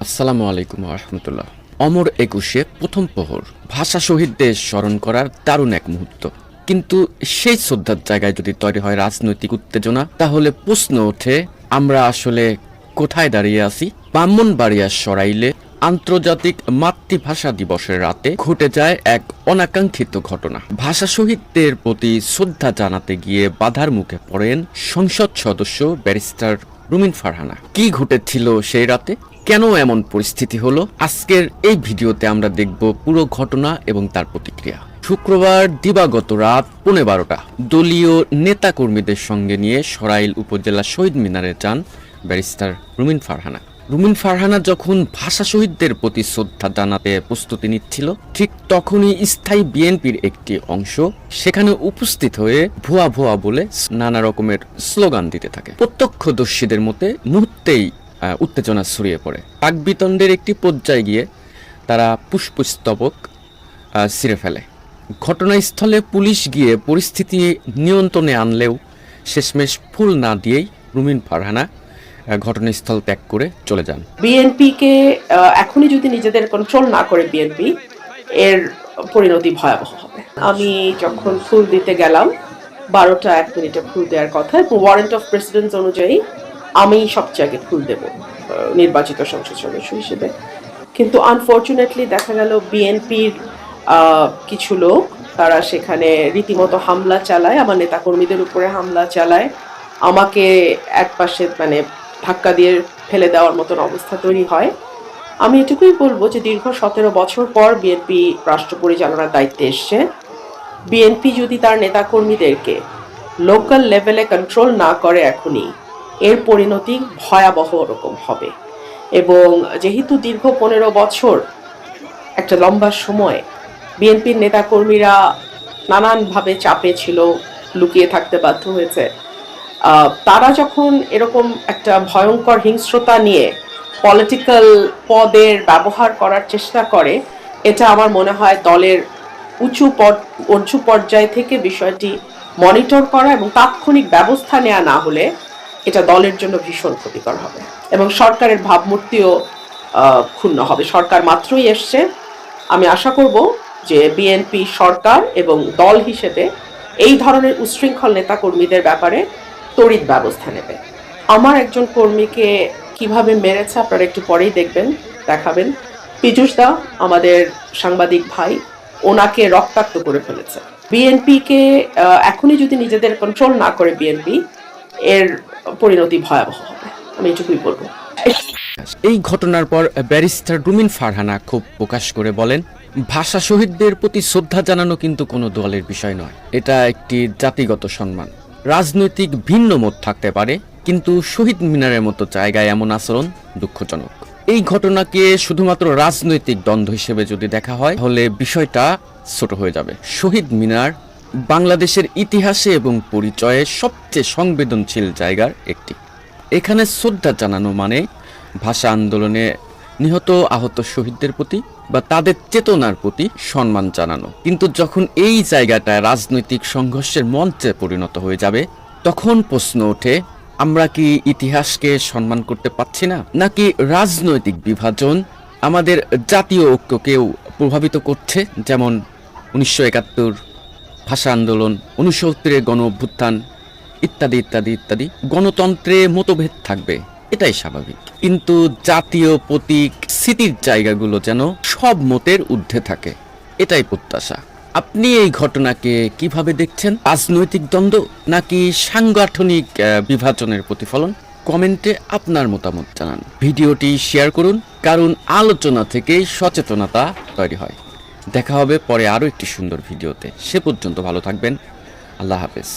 আসসালামু আলাইকুম রহমতুল্লাহ। অমর একুশে প্রথম প্রহর ভাষা শহীদদের স্মরণ করার দারুণ এক মুহূর্ত, কিন্তু সেই শ্রদ্ধার জায়গায় যদি তৈরি হয় রাজনৈতিক উত্তেজনা, তাহলে প্রশ্ন ওঠে আমরা আসলে কোথায় দাঁড়িয়ে আছি। ব্রাহ্মণবাড়িয়ার সরাইলে আন্তর্জাতিক মাতৃভাষা দিবসের রাতে ঘটে যায় এক অনাকাঙ্ক্ষিত ঘটনা। ভাষা শহীদদের প্রতি শ্রদ্ধা জানাতে গিয়ে বাধার মুখে পড়েন সংসদ সদস্য ব্যারিস্টার রুমিন ফারহানা। কি ঘটেছিল সেই রাতে, কেন এমন পরিস্থিতি হলো, আজকের এই ভিডিওতে আমরা দেখব পুরো ঘটনা এবং তার প্রতিক্রিয়া। শুক্রবার দিবাগত রাত 12:15 দলীয় নেতাকর্মীদের সঙ্গে নিয়ে সরাইল উপজেলা শহীদ মিনারে যান ব্যারিস্টার রুমিন ফারহানা। রুমিন ফারহানা যখন ভাষা শহীদদের প্রতি শ্রদ্ধা জানাতে প্রস্তুতি নিচ্ছিল, ঠিক তখনই স্থায়ী বিএনপির একটি অংশ সেখানে উপস্থিত হয়ে ভুয়া ভুয়া বলে নানা রকমের স্লোগান দিতে থাকে। প্রত্যক্ষদর্শীদের মতে মুহূর্তেই উত্তেজনা ছড়িয়ে পড়ে। বাকবিতণ্ডের একটি পর্যায়ে গিয়ে তারা পুষ্পস্তবক ছিঁড়ে ফেলে। ঘটনাস্থলে পুলিশ গিয়ে পরিস্থিতি নিয়ন্ত্রণে আনলেও শেষমেশ ফুল না দিয়েই রুমিন ফারহানা ঘটনাস্থল ত্যাগ করে চলে যান। বিএনপিকে এখনই যদি নিজেদের কন্ট্রোল না করে বিএনপি, এর পরিণতি ভয়াবহ হবে। আমি যখন ফুল দিতে গেলাম 12:01 ফুল দেওয়ার কথা, এবং ওয়ারেন্ট অফ প্রেসিডেন্ট অনুযায়ী আমি সবচেয়ে আগে ফুল দেব নির্বাচিত সংসদ সদস্য হিসেবে। কিন্তু আনফর্চুনেটলি দেখা গেল বিএনপির কিছু লোক তারা সেখানে রীতিমতো হামলা চালায়, আমার নেতাকর্মীদের উপরে হামলা চালায়, আমাকে একপাশে ধাক্কা দিয়ে ফেলে দেওয়ার মতন অবস্থা তৈরি হয়। আমি এটুকুই বলবো যে দীর্ঘ 17 বছর পর বিএনপি রাষ্ট্র পরিচালনার দায়িত্বে এসছে। বিএনপি যদি তার নেতাকর্মীদেরকে লোকাল লেভেলে কন্ট্রোল না করে এখনই, এর পরিণতি ভয়াবহ রকম হবে। এবং যেহেতু দীর্ঘ 15 বছর একটা লম্বা সময় বিএনপির নেতাকর্মীরা নানানভাবে চাপে ছিল, লুকিয়ে থাকতে বাধ্য হয়েছে, তারা যখন এরকম একটা ভয়ঙ্কর হিংস্রতা নিয়ে পলিটিক্যাল পদের ব্যবহার করার চেষ্টা করে, এটা আমার মনে হয় দলের উঁচু পর্যায় থেকে বিষয়টি মনিটর করা এবং তাৎক্ষণিক ব্যবস্থা নেওয়া না হলে এটা দলের জন্য ভীষণ ক্ষতিকর হবে এবং সরকারের ভাবমূর্তিও ক্ষুণ্ণ হবে। সরকার মাত্রই এসছে, আমি আশা করব যে বিএনপি সরকার এবং দল হিসেবে এই ধরনের উচ্ছৃঙ্খল নেতাকর্মীদের ব্যাপারে তড়িৎ ব্যবস্থা নেবে। আমার একজন কর্মীকে কিভাবে মেরেছে আপনারা একটু পরেই দেখাবেন। পীযূষ দা, আমাদের সাংবাদিক ভাই, ওনাকে রক্তাক্ত করে ফেলেছে। বিএনপিকে এখনই যদি নিজেদের কন্ট্রোল না করে বিএনপি, এর পরিণতি ভয়াবহ হবে, আমি এটুকুই বলবো। এই ঘটনার পর ব্যারিস্টার রুমিন ফারহানা ক্ষোভ প্রকাশ করে বলেন, ভাষা শহীদদের প্রতি শ্রদ্ধা জানানো কিন্তু কোনো দলের বিষয় নয়, এটা একটি জাতিগত সম্মান। রাজনৈতিক ভিন্ন মত থাকতে পারে, কিন্তু শহীদ মিনারের মতো জায়গায় এমন আচরণ দুঃখজনক। এই ঘটনাকে শুধুমাত্র রাজনৈতিক দ্বন্দ্ব হিসেবে যদি দেখা হয়, তাহলে বিষয়টা ছোট হয়ে যাবে। শহীদ মিনার বাংলাদেশের ইতিহাসে এবং পরিচয়ে সবচেয়ে সংবেদনশীল জায়গার একটি। এখানে শ্রদ্ধা জানানো মানে ভাষা আন্দোলনে নিহত আহত শহীদদের প্রতি বা তাদের চেতনার প্রতি সম্মান জানানো। কিন্তু যখন এই জায়গাটা রাজনৈতিক সংঘর্ষের মঞ্চে পরিণত হয়ে যাবে, তখন প্রশ্ন ওঠে আমরা কি ইতিহাসকে সম্মান করতে পারছি না, নাকি রাজনৈতিক বিভাজন আমাদের জাতীয় ঐক্যকেও প্রভাবিত করছে? যেমন 1971 ভাষা আন্দোলন, 1970 গণ অভ্যুত্থান ইত্যাদি ইত্যাদি ইত্যাদি। গণতন্ত্রে মতভেদ থাকবে, এটাই স্বাভাবিক, কিন্তু জাতীয় প্রতীক স্মৃতির জায়গাগুলো যেন সব মতের ঊর্ধ্বে থাকে, এটাই প্রত্যাশা। আপনি এই ঘটনাকে কিভাবে দেখছেন? রাজনৈতিক দ্বন্দ্ব নাকি সাংগঠনিক বিভাজনের প্রতিফলন? কমেন্টে আপনার মতামত জানান। ভিডিওটি শেয়ার করুন, কারণ আলোচনা থেকেই সচেতনতা তৈরি হয়। দেখা হবে পরে আরও একটি সুন্দর ভিডিওতে। সে পর্যন্ত ভালো থাকবেন। আল্লাহ হাফেজ।